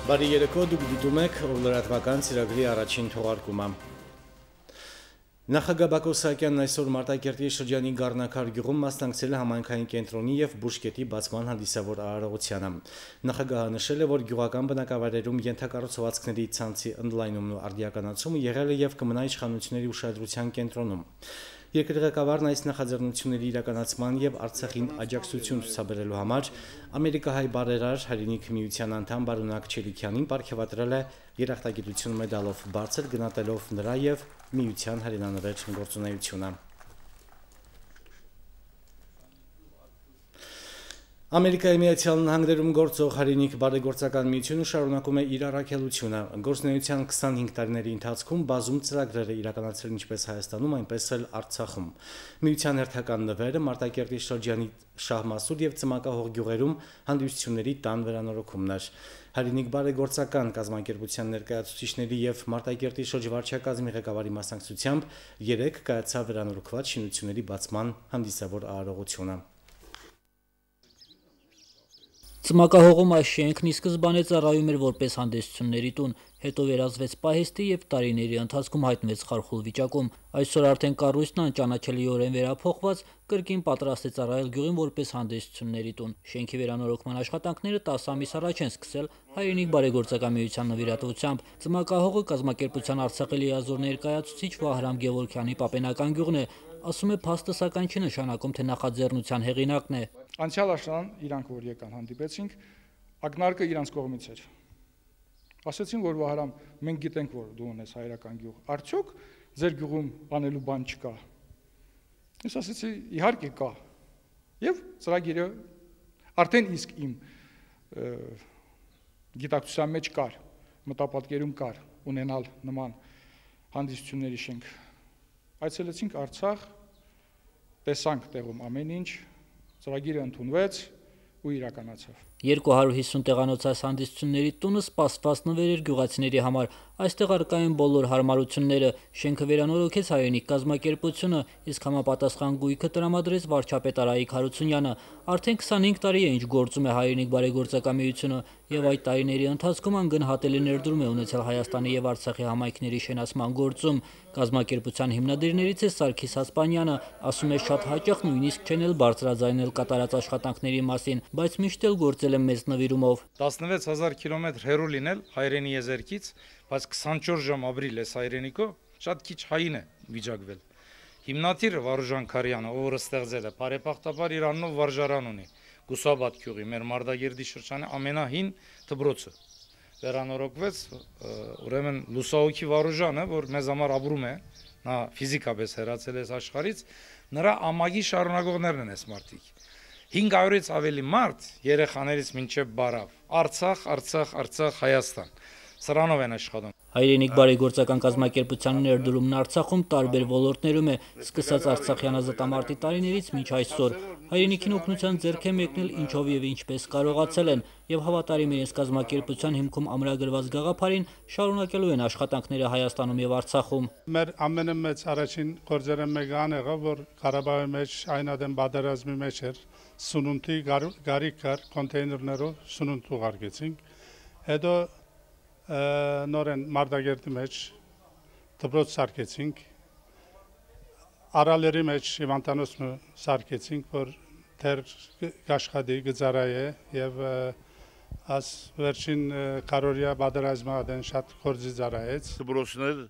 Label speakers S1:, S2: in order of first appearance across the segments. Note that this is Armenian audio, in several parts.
S1: Բարի երեկո, դուք դիտում եք լրատվական ծրագրի առաջին թողարկումը։ Նախագահ Բակո Սահակյանն այսօր Մարտակերտի շրջանի Գառնակար գյուղում մասնակցել է համայնքային կենտրոնի եւ բուժկետի բացման հանդիսավոր արարողությանը։ Նախագահը նշել է, որ գյուղական բնակավայրերում ենթակառուցվածքների ցանցի ընդլայնումն ու արդիականացումը եղել է եւ կմնա իշխանությունների ուշադրության կենտրոնում։ Երկրի ղեկավարն այս նախաձեռնությունների իրականացման եւ Արցախին աջակցություն ցուցաբերելու համար ամերիկահայ բարերար Հայրենիք միության անդամ Բարունակ Չելիքյանին պարգևատրել է երախտագիտություն մեդալով, բարձր գնահատելով նրա եւ միության հայրենանվեր գործունեությունը։ Ամերիկայի Միացյալ Նահանգներում գործող Հայրենիք բարեգործական միությունը շարունակում է իր առաքելությունը։ Գործունեության 25 տարիների ընթացքում բազում ծրագրեր է իրականացրել ինչպես Հայաստանում, այնպես էլ Արցախում։ Միության հերթական նվերը Մարտակերտի շրջանի Շահմասուր եւ Ծմակահող գյուղերում հանդիսությունների տան վերանորոգումն էր։ Հայրենիք բարեգործական կազմակերպության ներկայացուցիչների եւ Մարտակերտի շրջվարչակազմի ղեկավարի մասնակցությամբ 3 կայացավ վերանորոգված շինությունների բացման հանդիսավոր արարողությունը։
S2: Ծմակահողում այս շենքն ի սկզբանե ծառայում էր որպես հանդեսությունների տուն, հետո վերածվեց պահեստի եւ տարիների ընթացքում հայտնվեց խարխուլ վիճակում։ Այսօր արդեն կառույցն անճանաչելիորեն վերափոխված կրկին պատրաստ է ծառայել գյուղին որպես հանդեսությունների տուն։ Շենքի վերանորոգման աշխատանքները 10 ամիս առաջ են սկսել Հայրենիք բարեգործական միության նվիրատվությամբ։ Ծմակահողը կազմակերպության Արցախի լիազոր ներկայացուցիչ Վահրամ Գևորգյանի պապենական գյուղն է, ասում է փաստը սակայն չի նշանակում, թե նախաձեռնության հեղինակն է։
S3: Անցյալ աշնան իրանք որ եկան հանդիպեցինք, ակնարկը իրանց կողմից էր։ Ասացին, որ Վահրամ, մենք գիտենք, որ դու ունես հայրական գյուղ, արդյոք ձեր գյուղում անելու բան չկա։ Ես ասացի, իհարկե կա։ Եվ ծրագիրը արդեն իսկ իմ գիտակցության մեջ կար, մտապատկերում կար ունենալ նման հանդիսությունների շենք։ Այցելեցինք Արցախ, տեսանք տեղում ամեն ինչ, ծրագիրը ընդունվեց ու իրականացավ։
S2: 250 տեղանոց այս հանդիսությունների տունը սպասված նվեր էր գյուղացիների համար։ Այստեղ առկա են բոլոր հարմարությունները։ Շենքը վերանորոգեց Հայրենիք կազմակերպությունը, իսկ համապատասխան գույքը տրամադրեց վարչապետ Արայիկ Հարությունյանը։ Արդեն 25 տարի է ինչ գործում է Հայրենիք բարեգործական միությունը, եւ այդ տարիների ընթացքում անգնահատելի ներդրում է ունեցել Հայաստանի եւ Արցախի համայնքների շենացման գործում։ Կազմակերպության հիմնադիրներից է Սարգիս Հասպանյանը, ասում է շատ հաճախ նույնիսկ չեն էլ բարձրաձայնել կատարած աշխատանքների մասին, բայց միշտ էլ գործել են մեծ նվիրումով։
S3: 16000 կիլոմետր հեռու լինել Հայրենի եզերքից, բայց 24 ժամ ապրիլ ես Հայրենիքով, շատ քիչ հային է վիճակվել։ Հիմնադիրը Վարուժան Քարյանը, ով ստեղծել է, բարեբախտաբար իր անունով վարժարան ունի, Գուսաբադ գյուղի, մեր Մարտակերտի շրջանի ամենահին դպրոցը։ Վերանորոգվեց, ուրեմն Լուսահոգի Վարուժանը, որ մեզ համար ապրում է, նա ֆիզիկապես հեռացել է աշխարհից, նրա ամագի շարունակողներն են այս մարդիկ։ 500-ից ավելի մարդ երեխաներից մինչև բարավ, Արցախ, Հայաստան, սրանով են աշխատում։
S2: Հայրենիք բարեգործական կազմակերպության ներդրումն Արցախում տարբեր ոլորտներում է, սկսած Արցախյան ազատամարտի տարիներից մինչ այսօր։ Հայրենիքին օգնության ձեռք է մեկնել ինչով եւ ինչպես կարողացել են, եւ հավատարիմ իրենց կազմակերպության հիմքում ամրագրված գաղափարին շարունակելու են աշխատանքները Հայաստանում եւ Արցախում։
S4: Մեր ամենամեծ առաջին գործերը մեկը եղավ, որ Ղարաբաղի մեջ այնադեմ բادرազմի մեջ էր սնունդի գարիք կար, կոնտեյներներով սնունդ ուղարկեցինք։ Հետո նորեն Մարտակերտի մեջ դպրոց սարքեցինք, Արալերի մեջ հիվանդանոց սարքեցինք, որ դեռ աշխատի գծարայե եւ աս վերջին կարորիա բادرազմադեն շատ գործի ծարայեց։
S5: Դպրոցներ,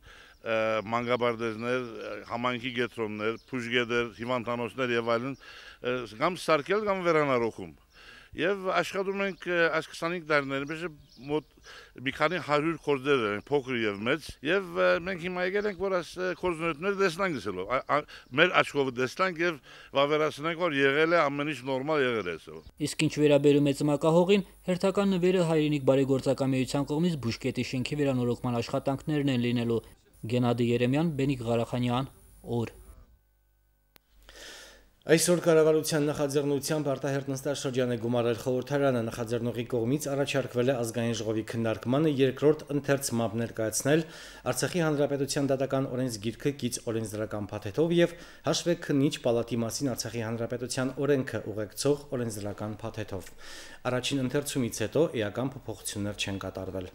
S5: մանկաբարձներ, համայնքի կենտրոններ, բուժկետեր, հիվանդանոցներ եւ այլն կամ սարքել կամ վերանորոգում։ Եվ աշխատում ենք այս 25 տարիների մեջ մոտ մի քանի 100 գործեր են, փոքր եւ մեծ, եւ մենք հիմա եկել ենք, որ այս գործունեությունները տեսնենք ասելով, մեր աչքով տեսնենք եւ վավերացնենք, որ եղել է ամեն ինչ նորմալ եղել է ասելով։
S2: Իսկ ինչ վերաբերում է Ծմակահողին, հերթական նվերը Հայրենիք բարեգործական միության կողմից բուժկետի շենքի վերանորոգման աշխատանքներն են լինելու։ Գենադի Երեմյան, Բենիկ Ղարախանյան, օր։
S1: Այսօր կառավարության նախաձեռնությամբ արտահերտ նստաշրջան է գումարել խորհրդարանը նախաձեռնողի կողմից առաջարկվել է ազգային ժողովի քննարկմանը երկրորդ ընթերցմամբ ներկայացնել Արցախի Հանրապետության դատական օրենսգիրքը կից օրենսդրական փաթեթով եւ հաշվեկնիչ պալատի մասին Արցախի Հանրապետության օրենքը ուղեկցող օրենսդրական փաթեթով։ Առաջին ընթերցումից հետո էական փոփոխություններ չեն կատարվել։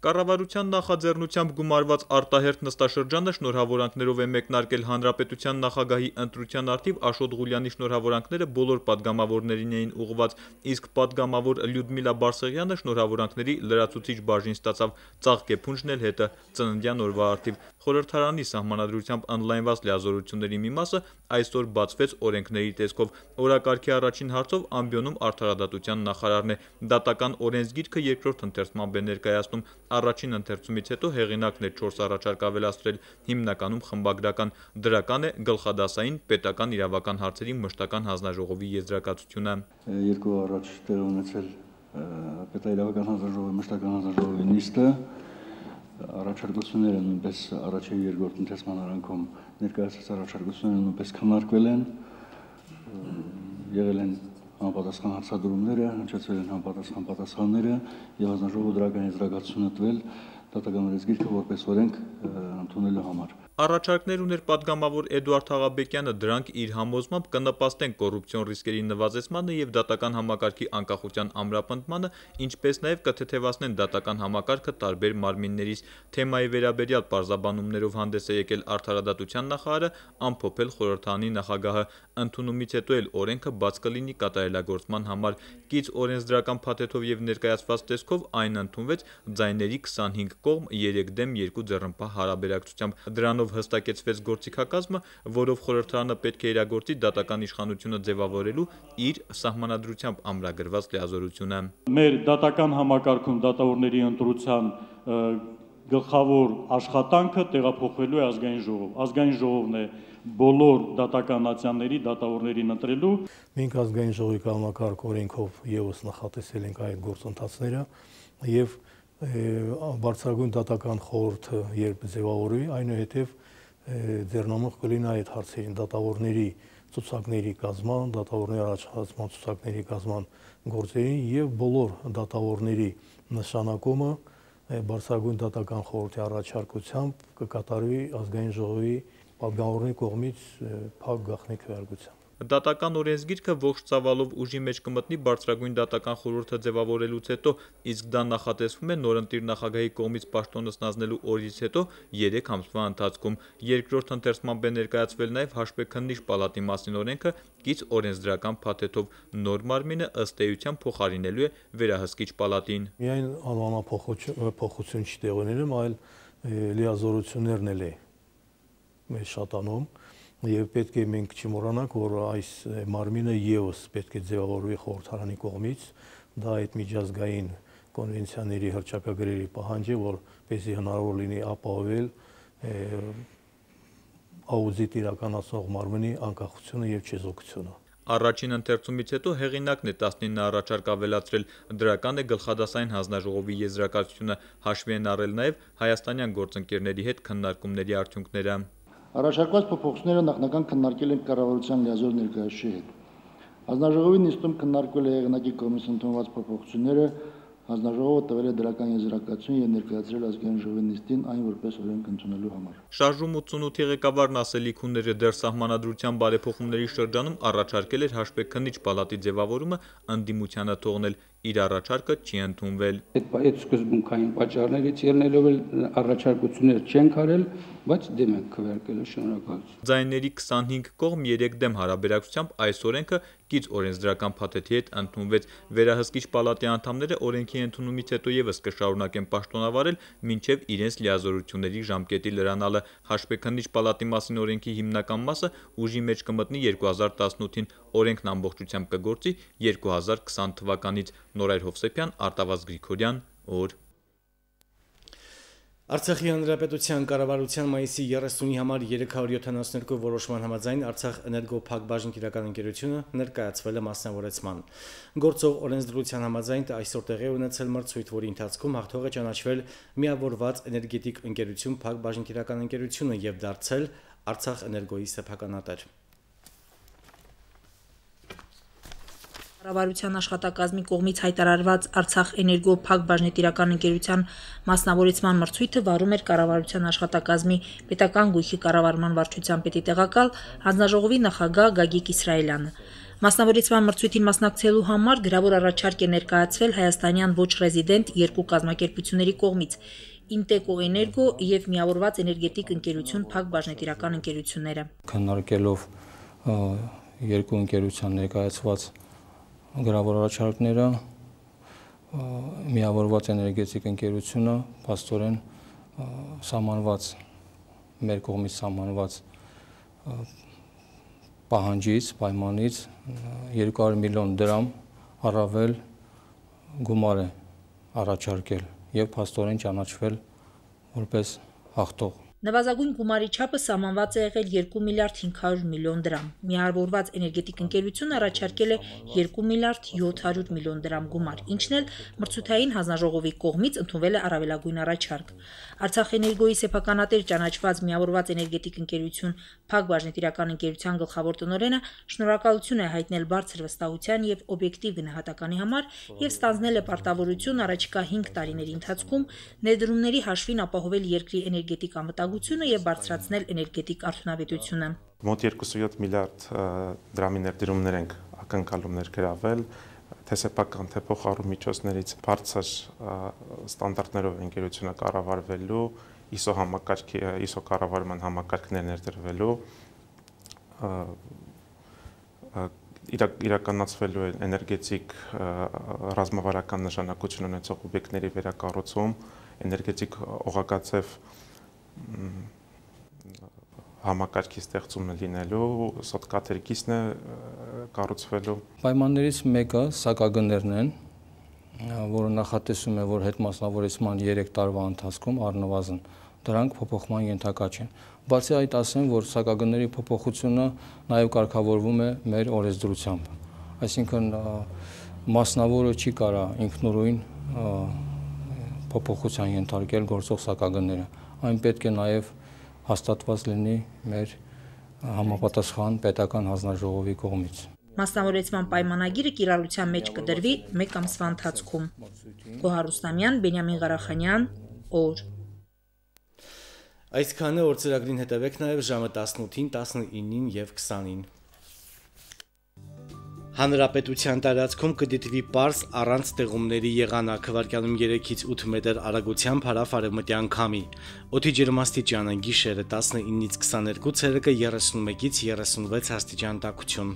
S6: Կառավարության նախաձեռնությամբ գումարված արտահերտ նստաշրջանը շնորհավորանքներով է մեկնարկել Հանրապետության նախագահի ընտրության առթիվ Աշոտ Ղուլյանի շնորհավորանքները բոլոր падգամավորներին էին ուղղված, իսկ падգամավոր Լյուդմիլա Բարսեղյանը շնորհավորանքների լրացուցիչ բաժին ստացավ, Ծաղկե Փունջն էլ հետը ծննդյան օրվա առթիվ։ Խորհրդարանի սահմանադրությամբ ընդլայնված լիազորությունների մի մասը այսօր բացվեց օրենքների տեսքով։ Օրակարգի առաջին հարցով ամբիոնում արդարադատության նախարարն է։ Դատական օրենսգիրքը երկրորդ ընթերցմամբ է ներկայացնում։ Առաջին ընթերցումից հետո հեղինակն է 4 առաջարկ ավելացրել, հիմնականում խմբագրական, դրական է գլխադասային պետական իրավական հարցերի մշտական հանձնաժողովի եզրակացությունը։
S7: Երկու առաջ տեղ ունեցել պետաիրավական հանձնաժողովի մշտական հանձնաժողովի նիստը, առաջարկությունները նույնպես առաջ եւ երկրորդ ընթերցման արանքում ներկայացած առաջարկությունները նույնպես քննարկվել են, եղել են համապատասխան հարցադրումները, հնչեցվել են համապատասխան պատասխանները եւ հանձնաժողովը դրական եզրակացություն տվել դատական օրենսգիրքը որպես օրենք ընդունելու համար։
S6: Առաջարկներ ուներ падգամավոր Էդուարդ Աղաբեկյանը, դրանք իր համոզմամբ կնպաստեն կոռուպցիոն ռիսկերի նվազեցմանը եւ դատական համակարգի անկախության ամրապնդմանը, ինչպես նաեւ կթեթևացնեն դատական համակարգը տարբեր մարմիններից։ Թեմայի վերաբերյալ պարզաբանումներով հանդես է եկել արդարադատության նախարարը, ամփոփել խորհրդարանի նախագահը։ Ընդունումից հետո էլ օրենքը բաց կլինի կատարելագործման համար։ Կից օրենսդրական փաթեթով եւ ներկայացված տեսքով այն ընդունվեց ձայների 25 կողմ 3 դեմ 2 ձեռնպահ հարաբերակցությամբ։ Դրանով հստակեցվեց գործիքակազմը, որով խորհրդարանը պետք է իրագործի դատական իշխանությունը ձևավորելու իր սահմանադրությամբ ամրագրված լիազորությունը։
S8: Մեր դատական համակարգում դատավորների ընտրության գլխավոր աշխատանքը տեղափոխվելու է ազգային ժողով։ Ազգային ժողովն է բոլոր դատական ատյանների դատավորներին ընտրելու։
S9: Մենք ազգային ժողովի կազմակերպ օրենքով եւս նախատեսել ենք այդ գործընթացները եւ բարձրագույն դատական խորհուրդը երբ ձևավորվի, այնուհետև ձեռնամուխ կլինի այդ հարցերին դատավորների ցուցակների կազման, դատավորների առաջխաղացման ցուցակների կազման գործերին եւ բոլոր դատավորների նշանակումը բարձրագույն դատական խորհրդի առաջարկությամբ կկատարվի ազգային ժողովի падգամավորների կողմից փակ գաղտնի քվեարկությամբ։
S6: Դատական օրենսգիրքը ողջ ծավալով ուժի մեջ կմտնի բարձրագույն դատական խորհուրդը ձևավորելուց հետո, իսկ դա նախատեսվում է նորընտիր նախագահի կողմից պաշտոնը ստանձնելու օրից հետո 3 ամսվա ընթացքում։ Երկրորդ ընթերցմամբ է ներկայացվել նաև հաշվեկնիչ պալատի մասին օրենքը կից օրենսդրական փաթեթով։ Նոր մարմինը ըստ էության փոխարինելու է վերահսկիչ պալատին։
S9: Միայն անվանափոխություն չի տեղի ունենում, այլ լիազորություններն էլ է մեր շատանում։ Եվ պետք է մենք չմոռանանք, որ այս մարմինը եւս պետք է ձևավորվի խորհրդարանի կողմից, դա այդ միջազգային կոնվենցիաների հռչակագրերի պահանջ է, որպեսզի հնարավոր լինի ապահովել աուդիտ իրականացնող մարմնի անկախությունը եւ չեզոքությունը։
S6: Առաջին ընթերցումից հետո հեղինակն է 19 առաջարկ ավելացրել, դրական է գլխադասային հանձնաժողովի եզրակացությունը, հաշվի են առել նաեւ հայաստանյան գործընկերների հետ քննարկումների արդյունքները։
S10: Առաջարկված փոփոխությունները նախնական քննարկել են կառավարության լիազոր ներկայացուցիչի հետ։ Հանձնաժողովի նիստում քննարկվել է եղանակի կողմից ընդունված փոփոխությունները, հանձնաժողովը տվել է դրական եզրակացություն եւ ներկայացրել ազգային ժողովի նիստին այն որպես օրենք ընդունելու համար։
S6: Շարժում 88-ի ղեկավարն ասելիք ուներ դեռ սահմանադրության բարեփոխումների շրջանում առաջարկել էր հաշվեկնիչ պալատի ձևավորումը ընդդիմությանը թողնել, իր առաջարկը չի ընդունվել։
S11: Այդ սկզբունքային պատճառներից ելնելով առաջարկություններ չենք արել, բայց դեմ ենք քվեարկելու շնորհակալություն։
S6: Ձայների 25 կողմ 3 դեմ հարաբերակցությամբ այս օրենքը կից օրենսդրական փաթեթի հետ ընդունվեց։ Վերահսկիչ պալատի անդամները օրենքի ընդունումից հետո եւս կշարունակեն պաշտոնավարել մինչեւ իրենց լիազորությունների ժամկետի լրանալը։ Հաշվեկնիչ պալատի մասին օրենքի հիմնական մասը ուժի մեջ կմտնի 2018-ին, օրենքն ամբողջությամբ կգործի 2020 թվականից։ Նորայր Հովսեփյան, Արտավազդ Գրիգորյան, օր։
S1: Արցախի Հանրապետության կառավարության մայիսի 30-ի համար 372 որոշման համաձայն Արցախ էներգո փակ բաժնետիրական ընկերությունը ներկայացվել է մասնավորեցման։ Գործող օրենսդրության համաձայն այսօր տեղի ունեցել մրցույթ, որի ընթացքում հաղթող է ճանաչվել միավորված էներգետիկ ընկերություն փակ բաժնետիրական ընկերությունը եւ դարձել Արցախ էներգոյի սեփականատեր։
S12: Կառավարության աշխատակազմի կողմից հայտարարված Արցախ էներգո փակ բաժնետիրական ընկերության մասնավորեցման մրցույթը վարում էր կառավարության աշխատակազմի պետական գույքի կառավարման վարչության պետի տեղակալ հանձնաժողովի նախագահ Գագիկ Իսրայելյանը։ Մասնավորեցման մրցույթին մասնակցելու համար գրավոր առաջարկ է ներկայացվել հայաստանյան ոչ ռեզիդենտ երկու կազմակերպությունների կողմից՝ Ինտեկո էներգո եւ միավորված էներգետիկ ընկերություն փակ բաժնետիրական ընկերությունները։
S13: Քննարկելով երկու ընկերության ներկայացված գրավոր առաջարկները միավորված էներգետիկ ընկերությունը փաստորեն սահմանված մեր կողմից սահմանված պահանջից, պայմանից 200 միլիոն դրամ առավել գումար է առաջարկել եւ փաստորեն ճանաչվել որպես հաղթող։
S12: Նվազագույն գումարի չափը սահմանված է եղել 2 միլիարդ 500 միլիոն դրամ։ Միավորված էներգետիկ ընկերությունը առաջարկել է 2 միլիարդ 700 միլիոն դրամ գումար, ինչն էլ մրցութային հանձնաժողովի կողմից ընդունվել է առավելագույն առաջարկ։ Արցախ էներգոյի սեփականատեր ճանաչված միավորված էներգետիկ ընկերություն փակ բաժնետիրական ընկերության գլխավոր տնօրենը շնորհակալություն է հայտնել բարձր վստահության եւ օբյեկտիվ գնահատականի համար եւ ստանձնել է պարտավորություն առաջիկա 5 տարիների ընթացքում ներդրումների հաշվին ապահովել երկրի էներգետիկ անվտանգությունը եւ բարձրացնել էներգետիկ արդյունավետությունը։
S14: Մոտ 2.7 միլիարդ դրամի ներդրումներ ենք ակնկալումներ գրավել, թե սեփական թե փոխառու միջոցներից բարձր ստանդարտներով ընկերությունը կառավարվելու, ISO կառավարման համակարգներ ներդրվելու, իրականացվելու էներգետիկ ռազմավարական նշանակություն ունեցող օբյեկտների վերակառուցում, էներգետիկ օղակաձև համակարգի ստեղծումը լինելու, սոտկաթերքիսն է կառուցվելու։
S13: Պայմաններից մեկը սակագներն են, որը նախատեսում է, որ հետմասնավորեցման 3 տարվա ընթացքում առնվազն դրանք փոփոխման ենթակա չեն։ Բացի այդ ասեմ, որ սակագների փոփոխությունը նաև կարգավորվում է մեր օրենսդրությամբ։ Այսինքն մասնավորը չի կարա ինքնուրույն փոփոխության ենթարկել գործող սակագները։ Այն պետք է նաև հաստատված լինի մեր համապատասխան պետական հանձնաժողովի կողմից։
S12: Մասնավորեցման պայմանագիրը կիրառության մեջ կդրվի 1 ամսվա ընթացքում։ Գոհար Ռուստամյան, Բենյամին Ղարախանյան, օր։
S1: Այսքանը օր ծրագրին հետևեք նաև ժամը 18-ին, 19-ին եւ 20-ին։ Հանրապետության տարածքում կդիտվի պարզ առանց տեղումների եղանակ, վարկյանում 3-ից 8 մետր արագությամբ հարավ-արևմտյան քամի։ Օդի ջերմաստիճանը՝ գիշերը 19-ից 22, ցերեկը 31-ից 36 աստիճան տաքություն։